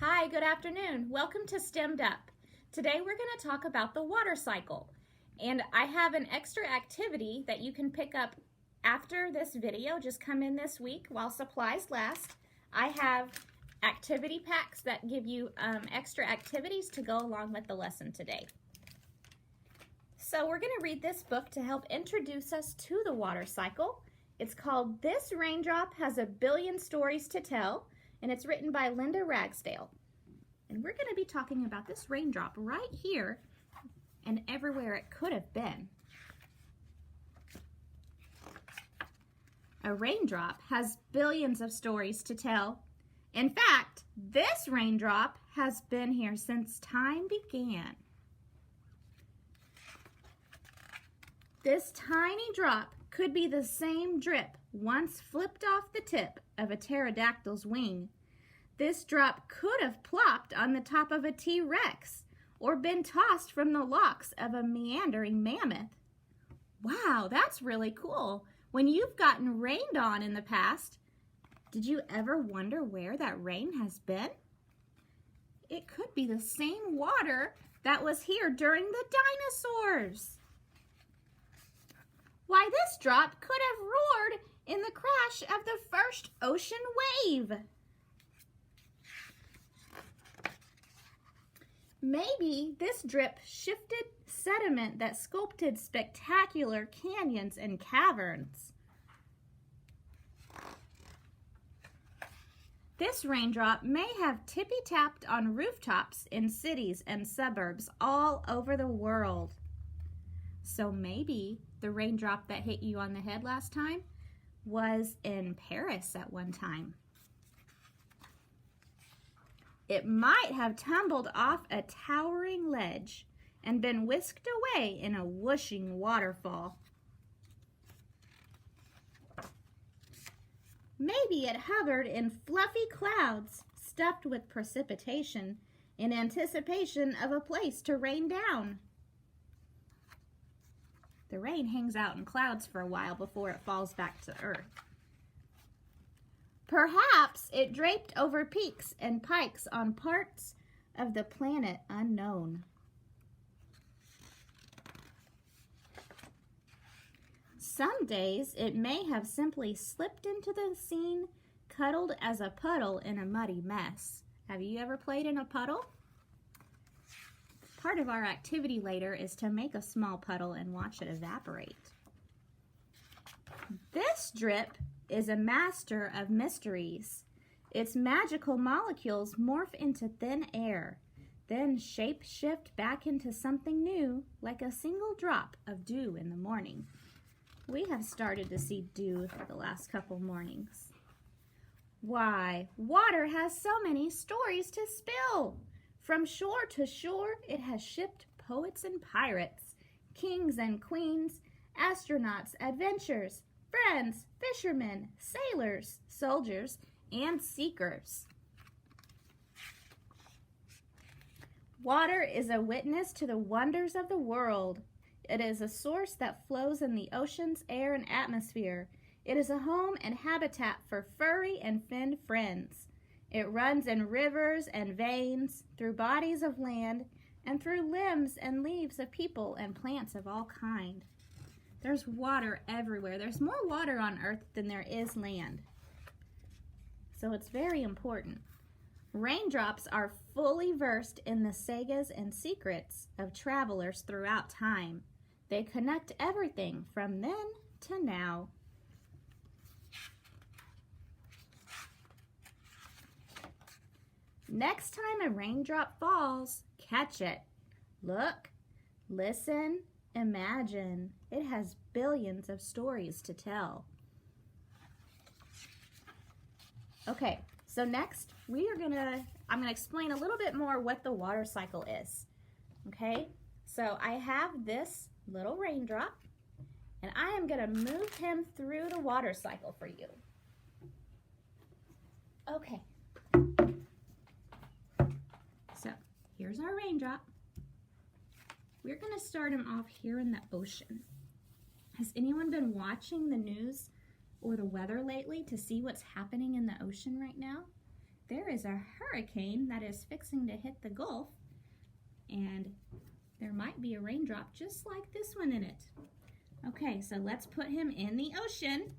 Hi, good afternoon. Welcome to STEMmed Up. Today we're going to talk about the water cycle. And I have an extra activity that you can pick up after this video. Just come in this week while supplies last. I have activity packs that give you extra activities to go along with the lesson today. So we're going to read this book to help introduce us to the water cycle. It's called This Raindrop Has a Billion Stories to Tell, and it's written by Linda Ragsdale. And we're going to be talking about this raindrop right here and everywhere it could have been. A raindrop has billions of stories to tell. In fact, this raindrop has been here since time began. This tiny drop could be the same drip once flipped off the tip of a pterodactyl's wing. This drop could have plopped on the top of a T-Rex or been tossed from the locks of a meandering mammoth. Wow, that's really cool. When you've gotten rained on in the past, did you ever wonder where that rain has been? It could be the same water that was here during the dinosaurs. Why, this drop could have roared in the crash of the first ocean wave. Maybe this drip shifted sediment that sculpted spectacular canyons and caverns. This raindrop may have tippy-tapped on rooftops in cities and suburbs all over the world. So maybe the raindrop that hit you on the head last time was in Paris at one time. It might have tumbled off a towering ledge and been whisked away in a whooshing waterfall. Maybe it hovered in fluffy clouds stuffed with precipitation in anticipation of a place to rain down. The rain hangs out in clouds for a while before it falls back to earth. Perhaps it draped over peaks and pikes on parts of the planet unknown. Some days it may have simply slipped into the scene, cuddled as a puddle in a muddy mess. Have you ever played in a puddle? Part of our activity later is to make a small puddle and watch it evaporate. This drip is a master of mysteries. Its magical molecules morph into thin air, then shape-shift back into something new, like a single drop of dew in the morning. We have started to see dew for the last couple mornings. Why, water has so many stories to spill. From shore to shore, it has shipped poets and pirates, kings and queens, astronauts, adventurers, friends, fishermen, sailors, soldiers, and seekers. Water is a witness to the wonders of the world. It is a source that flows in the oceans, air, and atmosphere. It is a home and habitat for furry and finned friends. It runs in rivers and veins, through bodies of land, and through limbs and leaves of people and plants of all kind. There's water everywhere. There's more water on Earth than there is land. So it's very important. Raindrops are fully versed in the sagas and secrets of travelers throughout time. They connect everything from then to now. Next time a raindrop falls, catch it. Look, listen, imagine. It has billions of stories to tell. Okay, so next I'm gonna explain a little bit more what the water cycle is. Okay, so I have this little raindrop and I am gonna move him through the water cycle for you. Okay. So here's our raindrop. We're going to start him off here in the ocean. Has anyone been watching the news or the weather lately to see what's happening in the ocean right now? there is a hurricane that is fixing to hit the Gulf, and there might be a raindrop just like this one in it. Okay, so let's put him in the ocean.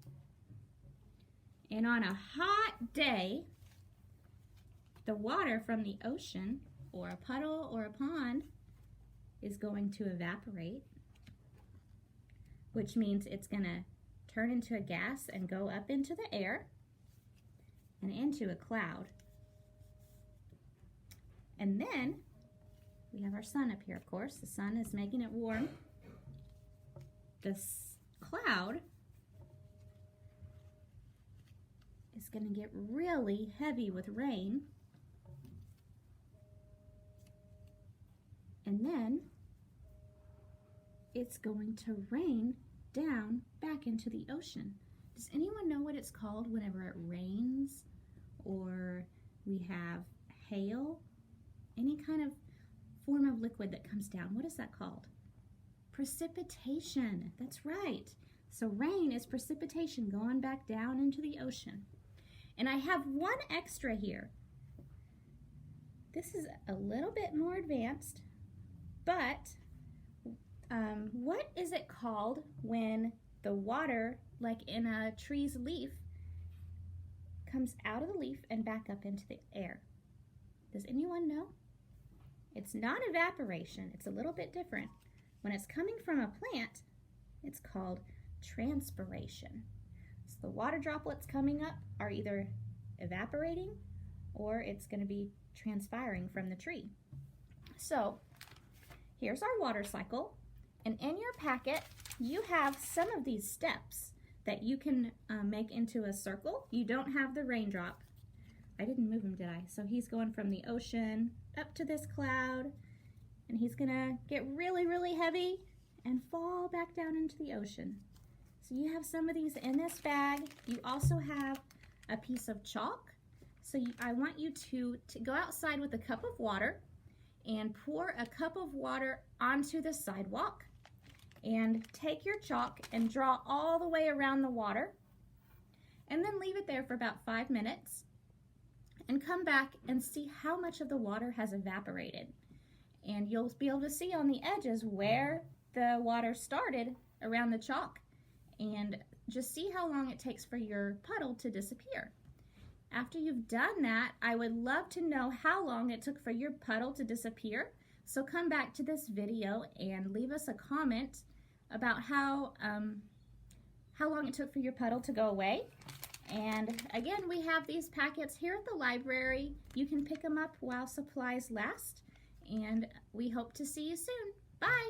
And on a hot day, the water from the ocean, or a puddle or a pond, is going to evaporate, which means it's going to turn into a gas and go up into the air and into a cloud. And then we have our sun up here, of course. The sun is making it warm. This cloud is going to get really heavy with rain. And then it's going to rain down back into the ocean. Does anyone know what it's called whenever it rains or we have hail? Any kind of form of liquid that comes down. What is that called? Precipitation. That's right. So rain is precipitation going back down into the ocean. And I have one extra here. This is a little bit more advanced, but what is it called when the water, like in a tree's leaf, comes out of the leaf and back up into the air? Does anyone know? It's not evaporation. It's a little bit different. When it's coming from a plant, it's called transpiration. So the water droplets coming up are either evaporating or it's going to be transpiring from the tree. So here's our water cycle. And in your packet, you have some of these steps that you can make into a circle. You don't have the raindrop. I didn't move him, did I? So he's going from the ocean up to this cloud, and he's gonna get really, really heavy and fall back down into the ocean. So you have some of these in this bag. You also have a piece of chalk. So I want you to go outside with a cup of water and pour a cup of water onto the sidewalk, and take your chalk and draw all the way around the water, and then leave it there for about 5 minutes and come back and see how much of the water has evaporated. And you'll be able to see on the edges where the water started around the chalk, and just see how long it takes for your puddle to disappear. After you've done that, I would love to know how long it took for your puddle to disappear. So come back to this video and leave us a comment about how long it took for your puddle to go away. And again, we have these packets here at the library. You can pick them up while supplies last, and we hope to see you soon. Bye!